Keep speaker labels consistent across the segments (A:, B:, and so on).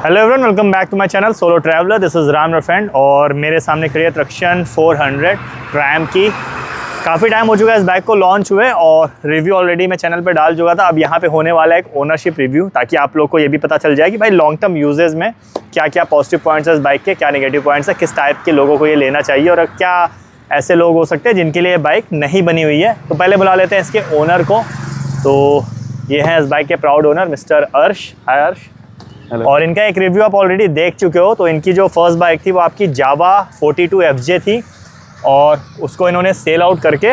A: Hello everyone, welcome back to my channel solo traveller. This is Ram your friend और मेरे सामने खड़ी है ट्रक्शन 400 ट्रैम की। काफ़ी टाइम हो चुका है इस बाइक को लॉन्च हुए और रिव्यू ऑलरेडी मैं चैनल पे डाल चुका था। अब यहाँ पे होने वाला है एक ओनरशिप रिव्यू, ताकि आप लोग को ये भी पता चल जाए कि भाई लॉन्ग टर्म यूजेस में क्या क्या पॉजिटिव पॉइंट्स है इस बाइक के, क्या नेगेटिव पॉइंट्स है, किस टाइप के लोगों को ये लेना चाहिए और क्या ऐसे लोग हो सकते हैं जिनके लिए बाइक नहीं बनी हुई है। तो पहले बुला लेते हैं इसके ओनर को। तो ये हैं इस बाइक के प्राउड ओनर मिस्टर अर्श। हाय अर्श।
B: Hello.
A: और इनका एक रिव्यू आप ऑलरेडी देख चुके हो। तो इनकी जो फर्स्ट बाइक थी वो आपकी जावा 42 FJ थी और उसको इन्होंने सेल आउट करके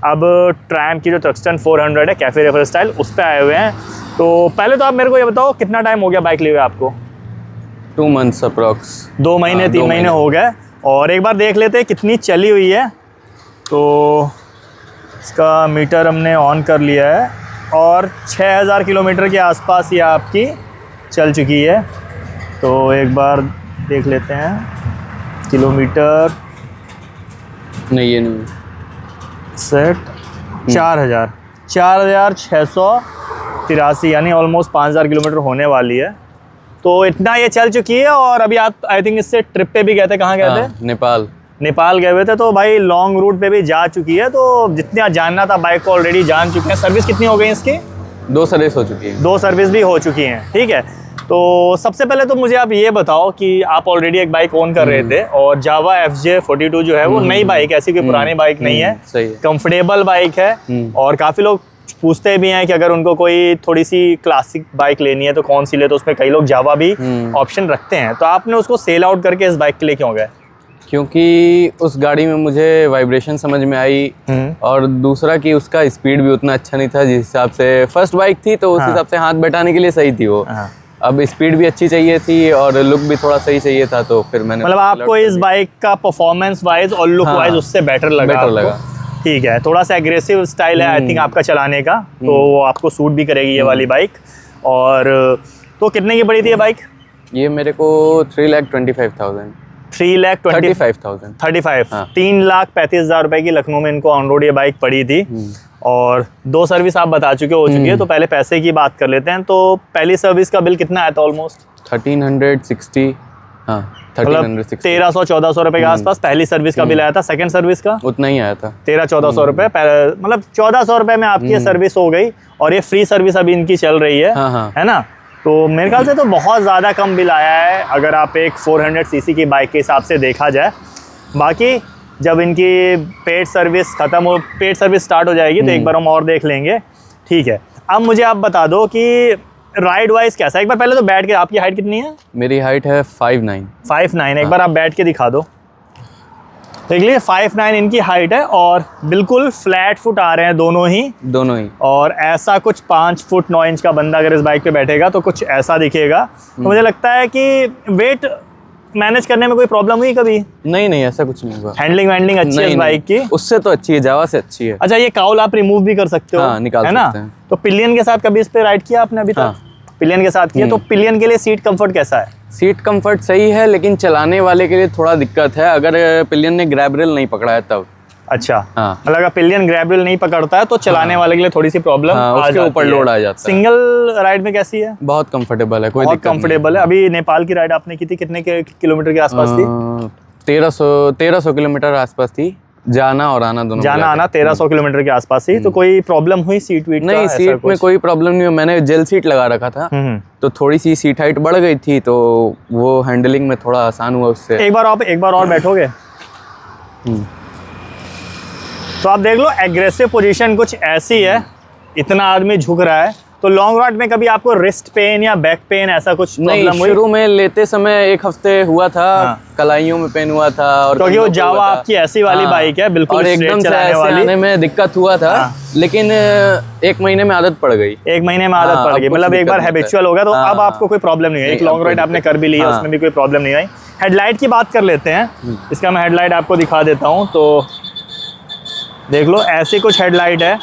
A: अब ट्रैम की जो ट्रक्शन 400 है कैफे रेफर स्टाइल उस पर आए हुए हैं। तो पहले तो आप मेरे को ये बताओ कितना टाइम हो गया बाइक लिए हुए आपको?
B: 2 months अप्रॉक्स।
A: 2 महीने 3 महीने हो गए। और एक बार देख लेते हैं कितनी चली हुई है। तो इसका मीटर हमने ऑन कर लिया है और 6000 किलोमीटर के आसपास ये आपकी चल चुकी है। तो एक बार देख लेते हैं किलोमीटर।
B: नहीं, ये नहीं
A: सेट 4683 यानी ऑलमोस्ट 5000 किलोमीटर होने वाली है। तो इतना ये चल चुकी है। और अभी आप आई थिंक इससे ट्रिप पे भी गए थे। कहाँ गए थे? नेपाल गए हुए थे। तो भाई लॉन्ग रूट पे भी जा चुकी है। तो जितना जानना था बाइक को ऑलरेडी जान चुके हैं। सर्विस कितनी हो गई इसकी?
B: 2 सर्विस हो चुकी है।
A: 2 सर्विस भी हो चुकी हैं। ठीक है। तो सबसे पहले तो मुझे आप ये बताओ कि आप ऑलरेडी एक बाइक ओन कर रहे थे और जावा FJ 42 जो है वो नई बाइक है, ऐसी कोई पुरानी बाइक नहीं है।
B: सही है।
A: कंफर्टेबल बाइक है। और काफ़ी लोग पूछते भी हैं कि अगर उनको कोई थोड़ी सी क्लासिक बाइक लेनी है तो कौन सी ले, तो उसमें कई लोग जावा भी ऑप्शन रखते हैं। तो आपने उसको सेल आउट करके इस बाइक के लिए क्यों गए?
B: क्योंकि उस गाड़ी में मुझे वाइब्रेशन समझ में आई और दूसरा कि उसका स्पीड भी उतना अच्छा नहीं था जिस हिसाब से फर्स्ट बाइक थी। तो उस हिसाब से हाथ बैठाने के लिए सही थी वो। अब स्पीड भी अच्छी चाहिए थी और लुक भी थोड़ा सही चाहिए था। तो फिर मैंने
A: मतलब आपको इस बाइक का परफॉर्मेंस वाइज और लुक वाइज उससे बेटर लगा। ठीक है। थोड़ा सा एग्रेसिव स्टाइल है आई थिंक आपका चलाने का, तो वो आपको सूट भी करेगी ये वाली बाइक। और तो कितने की पड़ी थी ये बाइक?
B: ये मेरे को 3,25,000
A: 3,35,000 3,35,000 रुपए की लखनऊ में इनको ऑन रोड ये बाइक पड़ी थी। और 2 सर्विस आप बता चुके हो चुकी है। तो पहले पैसे की बात कर लेते हैं। तो पहली सर्विस का बिल कितना आया था? ऑलमोस्ट
B: 1360। हाँ, 1360
A: 1300-1400 रुपए के आसपास पहली सर्विस का बिल आया था। सेकंड सर्विस का
B: उतना ही आया था,
A: 1300-1400 रुपए। मतलब 1400 रुपए में आपकी ये सर्विस हो गई। और ये फ्री सर्विस अभी इनकी चल रही है। है ना? तो मेरे ख्याल से तो बहुत ज़्यादा कम बिल आया है अगर आप एक 400 सीसी की बाइक के हिसाब से देखा जाए। बाकी जब इनकी पेड सर्विस ख़त्म हो, पेड सर्विस स्टार्ट हो जाएगी तो एक बार हम और देख लेंगे। ठीक है। अब मुझे आप बता दो कि राइड वाइज कैसा है। एक बार पहले तो बैठ के, आपकी हाइट कितनी है?
B: मेरी हाइट है 5'9".
A: एक बार आप बैठ के दिखा दो। देख लीजिए 5'9" इनकी हाइट है और बिल्कुल फ्लैट फुट आ रहे हैं दोनों ही। और ऐसा कुछ 5 फुट 9 इंच का बंदा अगर इस बाइक पे बैठेगा तो कुछ ऐसा दिखेगा। तो मुझे लगता है कि वेट मैनेज करने में कोई प्रॉब्लम हुई कभी?
B: नहीं, ऐसा कुछ नहीं हुआ।
A: हैंडलिंग वैंडलिंग अच्छी है इस बाइक की?
B: उससे तो अच्छी है, जावा से अच्छी है।
A: अच्छा, ये काउल आप रिमूव भी कर सकते हो?
B: हाँ, निकाल सकते हैं।
A: तो पिलियन के साथ कभी इस पे राइड किया आपने अभी तक? पिलियन के साथ किया। तो पिलियन के लिए सीट कंफर्ट कैसा है?
B: सीट कंफर्ट सही है, लेकिन चलाने वाले के लिए थोड़ा दिक्कत है अगर पिलियन ने ग्रैब रेल नहीं पकड़ा है तब।
A: अच्छा। मतलब अगर पिलियन ग्रैब रेल नहीं पकड़ता है तो चलाने वाले के लिए थोड़ी सी प्रॉब्लम
B: उसके ऊपर लोड आ जाता है।
A: सिंगल राइड में कैसी है?
B: बहुत कंफर्टेबल है, कोई
A: बहुत कंफर्टेबल है। अभी नेपाल की राइड आपने की थी, कितने किलोमीटर के आसपास थी?
B: 1300 किलोमीटर आसपास थी। जाना और आना दोनों।
A: जाना आना 1300 किलोमीटर के आसपास थी। तो कोई प्रॉब्लम हुई सीट वीट?
B: नहीं, सीट में कोई प्रॉब्लम नहीं हुई। मैंने जेल सीट लगा रखा था तो थोड़ी सी सीट हाइट बढ़ गई थी तो वो हैंडलिंग में थोड़ा आसान हुआ उससे।
A: एक बार और बैठोगे तो आप देख लो एग्रेसिव पोजीशन कुछ ऐसी है। इतना आदमी झुक रहा है। तो लॉन्ग राइड में कभी आपको रिस्ट पेन या बैक पेन ऐसा कुछ
B: नहीं? शुरू में लेते समय 1 हफ्ते हुआ था। कलाइयों में पेन हुआ था। और
A: क्योंकि वो जावा आपकी ऐसी वाली बाइक है बिल्कुल,
B: और एकदम से ऐसे आने में दिक्कत हुआ था। लेकिन 1 महीने में आदत पड़ गई।
A: 1 महीने में आदत पड़ गई। मतलब एक बार हैबिचुअल हो गया तो अब आपको कोई प्रॉब्लम नहीं है। एक लॉन्ग राइड आपने कर भी लिया, उसमें भी कोई प्रॉब्लम नहीं आई। हेडलाइट की बात कर लेते हैं। इसका मैं हेडलाइट आपको दिखा देता हूँ। तो देख लो ऐसी कुछ हेडलाइट है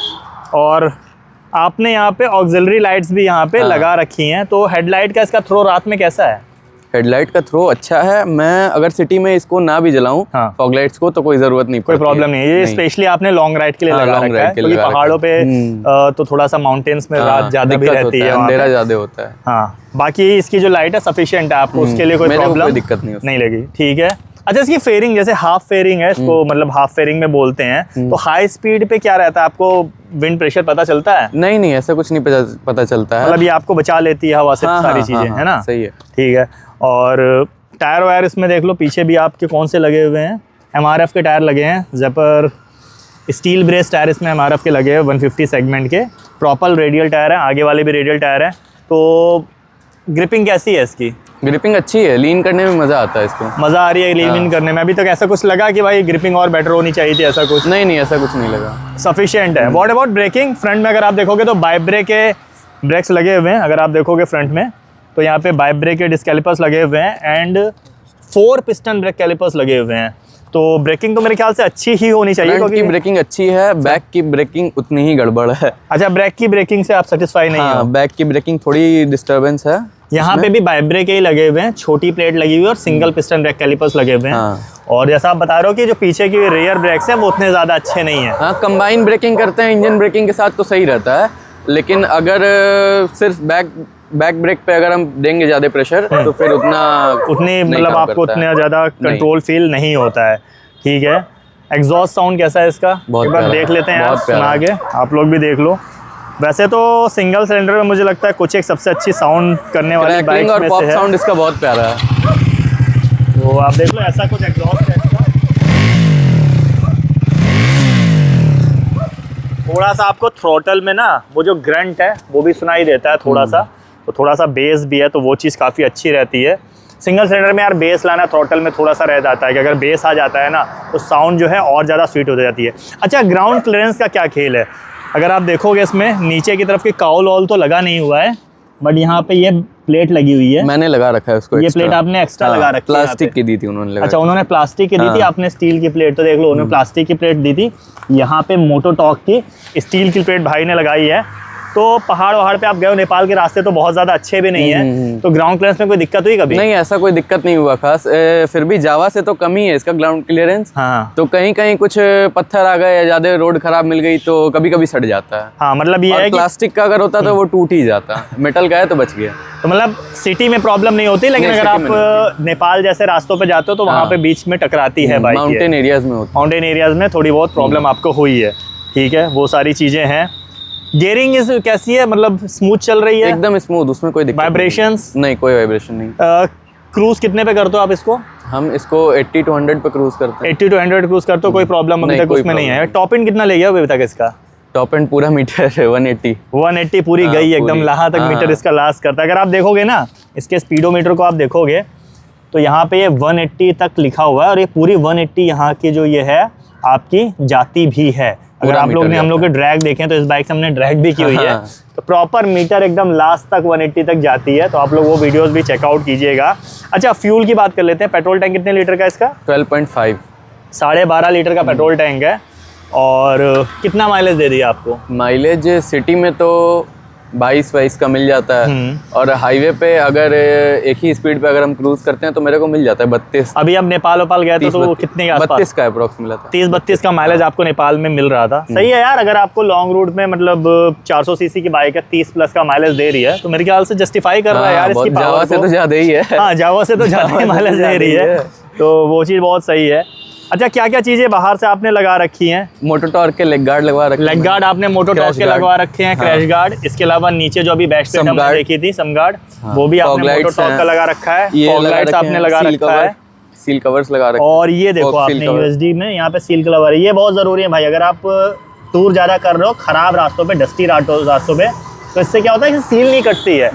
A: और आपने यहाँ पे ऑक्सिलरी लाइट्स भी यहाँ पे लगा रखी हैं। तो हेडलाइट का इसका थ्रो रात में कैसा है?
B: हेडलाइट का थ्रो अच्छा है। मैं अगर सिटी में इसको ना भी जलाऊं
A: हाँ।
B: फॉग लाइट्स को तो कोई जरूरत नहीं
A: कोई
B: पड़ती
A: प्रॉब्लम नहीं है। ये स्पेशली आपने लॉन्ग राइड के लिए
B: हाँ,
A: लगा
B: long
A: रखा
B: ride
A: है
B: के लिए
A: क्योंकि
B: लगा
A: पहाड़ों पे तो थोड़ा सा माउंटेन्स में रात ज्यादा भी रहती है,
B: अंधेरा ज्यादा होता है।
A: हाँ, बाकी इसकी जो लाइट है सफिशिएंट है, आपको उसके लिए कोई
B: मेरे को
A: प्रॉब्लम
B: कोई दिक्कत नहीं
A: नहीं लगी। ठीक है। अच्छा, इसकी फेयरिंग जैसे हाफ फेयरिंग है इसको, मतलब हाफ फेयरिंग में बोलते हैं, तो हाई स्पीड पे क्या रहता है, आपको विंड प्रेशर पता चलता है?
B: नहीं, ऐसा कुछ नहीं पता चलता है।
A: मतलब ये आपको बचा लेती है हवा से, सारी चीजें, है ना?
B: सही है।
A: ठीक है। और टायर वायर इसमें देख लो, पीछे भी आपके कौन से लगे हुए हैं, MRF के टायर लगे हैं, जेपर स्टील ब्रेस टायर इसमें MRF के लगे हैं 150 सेगमेंट के, प्रॉपर रेडियल टायर है, आगे वाले भी रेडियल टायर है। तो ग्रिपिंग कैसी है इसकी?
B: ग्रिपिंग अच्छी है, लीन करने में मजा आता है इसको।
A: मजा आ रही है लीन करने में? अभी तक ऐसा कुछ लगा कि भाई ग्रिपिंग और बेटर होनी चाहिए थी, ऐसा कुछ?
B: नहीं, ऐसा कुछ नहीं लगा,
A: सफिशिएंट है। What about breaking? फ्रंट में अगर आप देखोगे तो बाइक ब्रेक के ब्रेक्स लगे हुए हैं, अगर आप देखोगे फ्रंट में तो यहाँ पे बाइक ब्रेक के डिस्क कैलिपर्स लगे हुए हैं एंड 4 पिस्टन ब्रेक कैलिपर्स लगे हुए हैं। तो ब्रेकिंग तो मेरे ख्याल से अच्छी ही होनी चाहिए।
B: फ्रंट की ब्रेकिंग अच्छी है, बैक की ब्रेकिंग उतनी ही गड़बड़ है।
A: अच्छा, बैक की ब्रेकिंग से आप सेटिस्फाई नहीं हो?
B: बैक की ब्रेकिंग थोड़ी डिस्टर्बेंस है।
A: यहाँ पे भी बाइक ब्रेक ही लगे हुए हैं, छोटी प्लेट लगी हुई है और सिंगल पिस्टन ब्रेक कैलिपर्स लगे हुए हैं। और जैसा आप बता रहे हो कि जो पीछे की रियर ब्रेक्स हैं वो उतने ज़्यादा अच्छे नहीं है।
B: हाँ, कंबाइन ब्रेकिंग करते हैं इंजन ब्रेकिंग के साथ तो सही रहता है, लेकिन अगर सिर्फ बैक ब्रेक पे अगर हम देंगे ज़्यादा प्रेशर तो फिर उतनी
A: मतलब आपको उतना ज़्यादा कंट्रोल फील नहीं होता है। ठीक है। एग्जॉस्ट साउंड कैसा है इसका? एक बार देख लेते हैं यार, सुना के आप लोग भी देख लो। वैसे तो सिंगल सिलेंडर में मुझे लगता है कुछ एक सबसे अच्छी साउंड करने वाली बाइक में से है।
B: साउंड इसका बहुत प्यारा है।
A: तो आप देख लो, ऐसा कुछ एग्जॉस्ट है इसका। थोड़ा सा आपको थ्रोटल में ना वो जो ग्रंट है वो भी सुनाई देता है थोड़ा सा, तो थोड़ा सा बेस भी है, तो वो चीज़ काफ़ी अच्छी रहती है। सिंगल सिलेंडर में यार बेस लाना थ्रोटल में थोड़ा सा रह जाता है कि अगर बेस आ जाता है ना तो साउंड जो है और ज़्यादा स्वीट हो जाती है। अच्छा, ग्राउंड क्लियरेंस का क्या खेल है? अगर आप देखोगे इसमें नीचे की तरफ की काउल ऑल तो लगा नहीं हुआ है, बट यहाँ पे ये प्लेट लगी हुई है।
B: मैंने लगा रखा है उसको।
A: ये प्लेट आपने एक्स्ट्रा लगा रखी है?
B: प्लास्टिक की दी थी उन्होंने लगा।
A: अच्छा, उन्होंने प्लास्टिक की दी थी, आपने स्टील की प्लेट, तो देख लो उन्होंने प्लास्टिक की प्लेट दी थी। यहाँ पे मोटोटॉर्क की स्टील की प्लेट भाई ने लगाई है। तो पहाड़ वहाड़ पे आप गए हो, नेपाल के रास्ते तो बहुत ज़्यादा अच्छे भी नहीं है, तो ग्राउंड क्लियरेंस में कोई दिक्कत हुई कभी?
B: नहीं, ऐसा कोई दिक्कत नहीं हुआ खास। फिर भी जावा से तो कम ही है इसका ग्राउंड क्लियरेंस।
A: हाँ।
B: तो कहीं कहीं कुछ पत्थर आ गए या ज़्यादा रोड खराब मिल गई तो कभी कभी सट जाता है।
A: हाँ, मतलब ये है कि
B: प्लास्टिक का अगर होता तो वो टूट ही जाता, मेटल का है तो बच गया।
A: तो मतलब सिटी में प्रॉब्लम नहीं होती, लेकिन अगर आप नेपाल जैसे रास्तों पे जाते हो तो वहाँ पे बीच में टकराती है बाइक।
B: माउंटेन एरियाज में होता,
A: माउंटेन एरियाज में थोड़ी बहुत प्रॉब्लम आपको हुई है। ठीक है, वो सारी चीज़ें हैं। गियरिंग कैसी है, मतलब स्मूथ चल रही है?
B: एकदम स्मूथ, उसमें कोई दिक्कत
A: वाइब्रेशंस
B: नहीं, कोई वाइब्रेशन नहीं।
A: क्रूज कितने पे करते हो आप इसको?
B: हम इसको 80 to 100 पे क्रूज करते हैं।
A: 80 to 100 क्रूज करते हो, कोई प्रॉब्लम अभी तक उसमें नहीं है? टॉप एंड कितना ले गया अभी तक इसका?
B: टॉप एंड पूरा मीटर है 180
A: पूरी गई एकदम, लहा तक मीटर इसका लास्ट करता है। अगर आप देखोगे ना इसके स्पीडोमीटर को आप देखोगे तो यहाँ पे ये 180 तक लिखा हुआ है, और ये पूरी 180 यहाँ की जो ये है आपकी जाती भी है। अगर आप लोग ने हम लोग के ड्रैग देखें तो इस बाइक से हमने ड्रैग भी की हुई है, तो प्रॉपर मीटर एकदम लास्ट तक 180 तक जाती है। तो आप लोग वो वीडियोस भी चेकआउट कीजिएगा। अच्छा, फ्यूल की बात कर लेते हैं। पेट्रोल टैंक कितने लीटर का इसका?
B: 12.5,
A: 12.5 लीटर का पेट्रोल टैंक है। और कितना माइलेज दे दिया आपको?
B: माइलेज सिटी में तो 22 का मिल जाता है, और हाईवे पे अगर एक ही स्पीड पे अगर हम क्रूज करते हैं तो मेरे को मिल जाता है 32।
A: अभी अब नेपाल गए तो कितने के आसपास?
B: 32 का अप्रोक्स मिला था।
A: 30-32 का माइलेज आपको नेपाल में मिल रहा था। सही है यार, अगर आपको लॉन्ग रूट में मतलब 400 सीसी की बाइक है, 30 प्लस का माइलेज दे रही है, तो मेरे ख्याल से जस्टिफाई कर रहा है यार इसकी पावर को।
B: जावा से तो ज्यादा ही है।
A: हाँ, जावा से तो ज्यादा ही माइलेज दे रही है, तो वो चीज़ बहुत सही है। अच्छा, क्या क्या चीजें बाहर से आपने लगा रखी हैं?
B: मोटोटॉर्क के लेग गार्ड लगवा रखे।
A: लेग गार्ड आपने मोटोटॉर्क के लगवा रखे हैं, क्रैश गार्ड। इसके अलावा नीचे जो अभी बैक पे हमने देखी थी सम गार्ड, वो भी आपने मोटोटॉर्क का लगा रखा है। फॉग लाइट्स आपने लगा रखा है,
B: सील कवर्स लगा रखे।
A: और ये देखो आपने यूएसडी में यहाँ पे सील कवर, ये बहुत जरूरी है भाई। अगर आप टूर ज्यादा कर रहे हो खराब रास्तों पे, डस्टी रास्तों पे, तो इससे क्या होता है कि सील नहीं कटती है,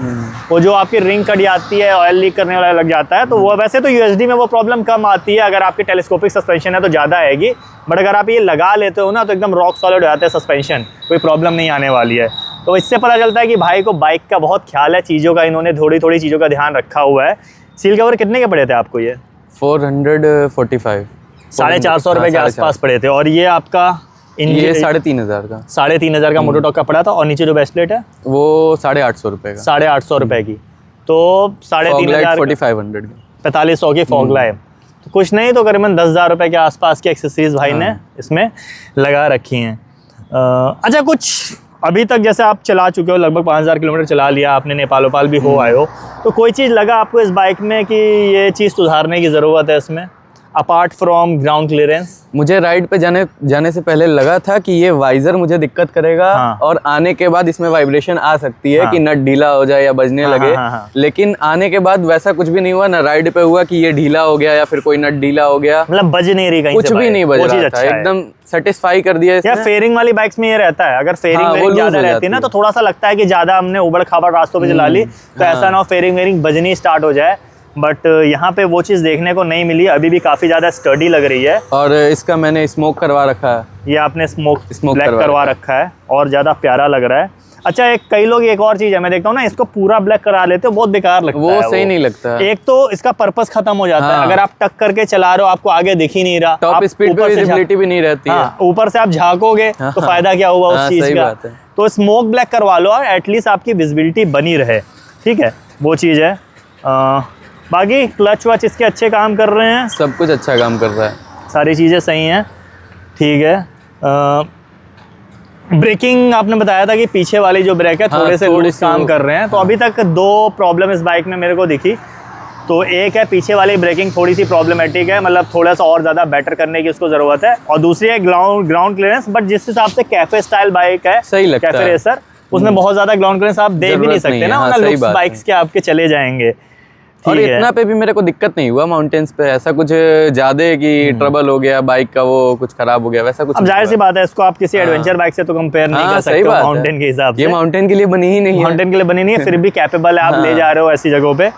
A: वो जो आपकी रिंग कट जाती है, ऑयल लीक करने वाला लग जाता है। तो वो वैसे तो यूएसडी में वो प्रॉब्लम कम आती है, अगर आपकी टेलीस्कोपिक सस्पेंशन है तो ज़्यादा आएगी, बट अगर आप ये लगा लेते हो ना तो एकदम रॉक सॉलिड हो जाता है सस्पेंशन, कोई प्रॉब्लम नहीं आने वाली है। तो इससे पता चलता है कि भाई को बाइक का बहुत ख्याल है, चीज़ों का इन्होंने थोड़ी थोड़ी चीज़ों का ध्यान रखा हुआ है। सील कवर कितने के पड़े थे आपको? ये
B: 445,
A: 450 रुपये के आसपास पड़े थे। और ये आपका
B: ये 3,500 का,
A: 3,500 का मोटोटॉर्क का पड़ा था। और नीचे जो बेस्ट प्लेट है
B: वो 850 रुपये का,
A: 850 रुपये की। तो 3,500 4500 की फॉग लाइट, तो कुछ नहीं तो करीबन 10,000 रुपये के आसपास की एक्सेसरीज भाई ने इसमें लगा रखी हैं। अच्छा, कुछ अभी तक जैसे आप चला चुके हो, लगभग 5,000 किलोमीटर चला लिया आपने, नेपाल वोपाल भी हो आए हो, तो कोई चीज़ लगा आपको इस बाइक में कि ये चीज़ सुधारने की ज़रूरत है इसमें, अपार्ट फ्रॉम ग्राउंड क्लियरेंस?
B: मुझे राइड पे जाने से पहले लगा था कि ये वाइजर मुझे दिक्कत करेगा, और आने के बाद इसमें वाइब्रेशन आ सकती है कि नट ढीला हो जाए या बजने लगे। लेकिन आने के बाद वैसा कुछ भी नहीं हुआ, ना राइड पे हुआ कि ये ढीला हो गया या फिर कोई नट ढीला हो गया,
A: मतलब बज नहीं रही, कहीं
B: कुछ भी नहीं बज रहा था, एकदम सेटिस्फाई कर दिया।
A: या फेयरिंग वाली बाइक्स में ये रहता है, अगर फेयरिंग ज्यादा रहती है ना तो थोड़ा सा लगता है कि ज्यादा हमने उबड़ खाबड़ रास्तों पे चला ली, तो ऐसा ना हो फेयरिंग बजनी स्टार्ट हो जाए, बट यहाँ पे वो चीज़ देखने को नहीं मिली। अभी भी काफ़ी ज़्यादा स्टडी लग रही है।
B: और इसका मैंने स्मोक करवा रखा है,
A: ये आपने स्मोक ब्लैक करवा रखा है और ज़्यादा प्यारा लग रहा है। अच्छा, कई लोग एक और चीज़ है, मैं देखता हूँ ना, इसको पूरा ब्लैक करा लेते हो, बहुत बेकार लगता है,
B: वो सही नहीं लगता है।
A: एक तो इसका पर्पस खत्म हो जाता है, अगर आप टक करके चला रहे हो, आपको आगे दिख ही नहीं रहा,
B: टॉप स्पीड पे विजिबिलिटी भी नहीं रहती है,
A: ऊपर से आप झाँकोगे तो फायदा क्या हुआ उस चीज़ का। तो स्मोक ब्लैक करवा लो और एटलीस्ट आपकी विजिबिलिटी बनी रहे, ठीक है, वो चीज़ है। बाकी क्लच वच इसके अच्छे काम कर रहे हैं,
B: सब कुछ अच्छा काम कर रहा है,
A: सारी चीज़ें सही हैं, ठीक है। ब्रेकिंग आपने बताया था कि पीछे वाली जो ब्रेक है थोड़े से लूज काम कर रहे हैं, तो अभी तक 2 प्रॉब्लम इस बाइक में मेरे को दिखी। तो एक है पीछे वाली ब्रेकिंग थोड़ी सी प्रॉब्लमेटिक है, मतलब थोड़ा सा और ज़्यादा बेटर करने की उसको ज़रूरत है, और दूसरी है ग्राउंड क्लियरेंस, बट जिस हिसाब से कैफे स्टाइल बाइक है,
B: सही लगता है,
A: कैफे रेसर, उसमें बहुत ज़्यादा ग्राउंड क्लियरेंस आप दे भी नहीं सकते ना, लुक्स बाइक्स के आपके चले जाएंगे।
B: और इतना पे भी मेरे को दिक्कत नहीं हुआ माउंटेन्स पे, ऐसा कुछ ज्यादा कि ट्रबल हो गया बाइक का, वो कुछ खराब हो गया, वैसा कुछ।
A: अब जाहिर सी बात है, इसको आप किसी एडवेंचर बाइक से तो कंपेयर नहीं कर सकते माउंटेन के हिसाब से,
B: ये माउंटेन के लिए बनी ही नहीं है,
A: माउंटेन के लिए बनी नहीं है, फिर भी कैपेबल है, आप ले जा रहे हो ऐसी जगहों पे,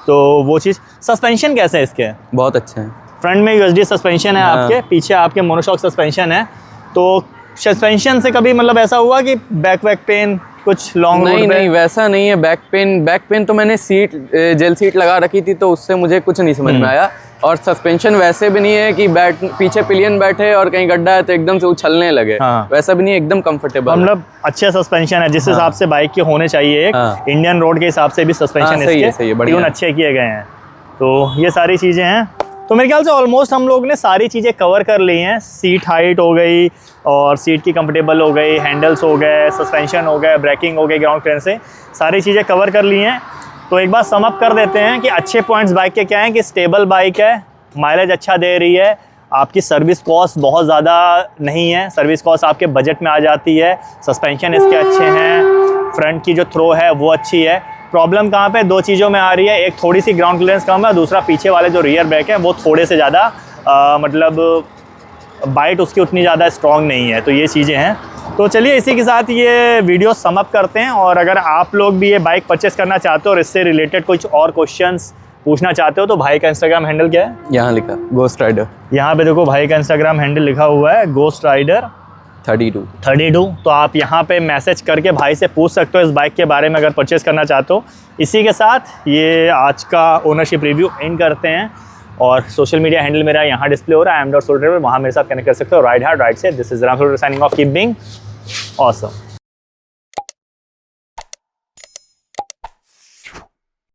A: तो वो चीज़। सस्पेंशन कैसे है इसके?
B: बहुत अच्छे हैं,
A: फ्रंट में यूएसडी सस्पेंशन है आपके, पीछे आपके मोनोशॉक सस्पेंशन है, तो सस्पेंशन से कभी मतलब ऐसा हुआ कि बैक पेन कुछ लॉन्ग?
B: नहीं, वैसा नहीं है। बैक पेन तो मैंने जेल सीट लगा रखी थी, तो उससे मुझे कुछ नहीं समझ में आया। और सस्पेंशन वैसे भी नहीं है कि पीछे पिलियन बैठे और कहीं गड्ढा है तो एकदम से उछलने लगे, वैसा भी नहीं है, एकदम कंफर्टेबल, मतलब
A: अच्छे सस्पेंशन है जिस हिसाब से बाइक के होने चाहिए। एक इंडियन रोड के हिसाब से भी सस्पेंशन इसके ट्यून अच्छे किए गए हैं, तो ये सारी चीज़ें हैं। तो मेरे ख्याल से ऑलमोस्ट हम लोग ने सारी चीज़ें कवर कर ली हैं। सीट हाइट हो गई और सीट की कंफर्टेबल हो गई, हैंडल्स हो गए, सस्पेंशन हो गए, ब्रेकिंग हो गई, ग्राउंड क्लियरेंस से सारी चीज़ें कवर कर ली हैं। तो एक बार सम अप कर देते हैं कि अच्छे पॉइंट्स बाइक के क्या हैं कि स्टेबल बाइक है, माइलेज अच्छा दे रही है, आपकी सर्विस कॉस्ट बहुत ज़्यादा नहीं है, सर्विस कॉस्ट आपके बजट में आ जाती है, सस्पेंशन इसके अच्छे हैं, फ्रंट की जो थ्रो है वो अच्छी है। प्रॉब्लम कहाँ पे? 2 चीज़ों में आ रही है, एक थोड़ी सी ग्राउंड क्लियरेंस कम है, दूसरा पीछे वाले जो रियर ब्रेक है वो थोड़े से ज़्यादा मतलब बाइट उसकी उतनी ज़्यादा स्ट्रॉन्ग नहीं है, तो ये चीज़ें हैं। तो चलिए इसी के साथ ये वीडियो सम अप करते हैं, और अगर आप लोग भी ये बाइक परचेस करना चाहते हो और इससे रिलेटेड कुछ और क्वेश्चंस पूछना चाहते हो तो भाई का इंस्टाग्राम हैंडल क्या है?
B: यहाँ लिखा गोस्ट राइडर,
A: यहाँ पे देखो भाई का इंस्टाग्राम हैंडल लिखा हुआ है गोस्ट राइडर 32। तो आप यहाँ पे मैसेज करके भाई से पूछ सकते हो इस बाइक के बारे में अगर परचेस करना चाहते हो। इसी के साथ ये आज का ओनरशिप रिव्यू एंड करते हैं, और सोशल मीडिया हैंडल मेरा यहाँ डिस्प्ले हो रहा है, am.soltraveler, वहाँ मेरे साथ कनेक्ट कर सकते हो। राइड हार्ड राइड से, this is Ram signing off, keep being awesome.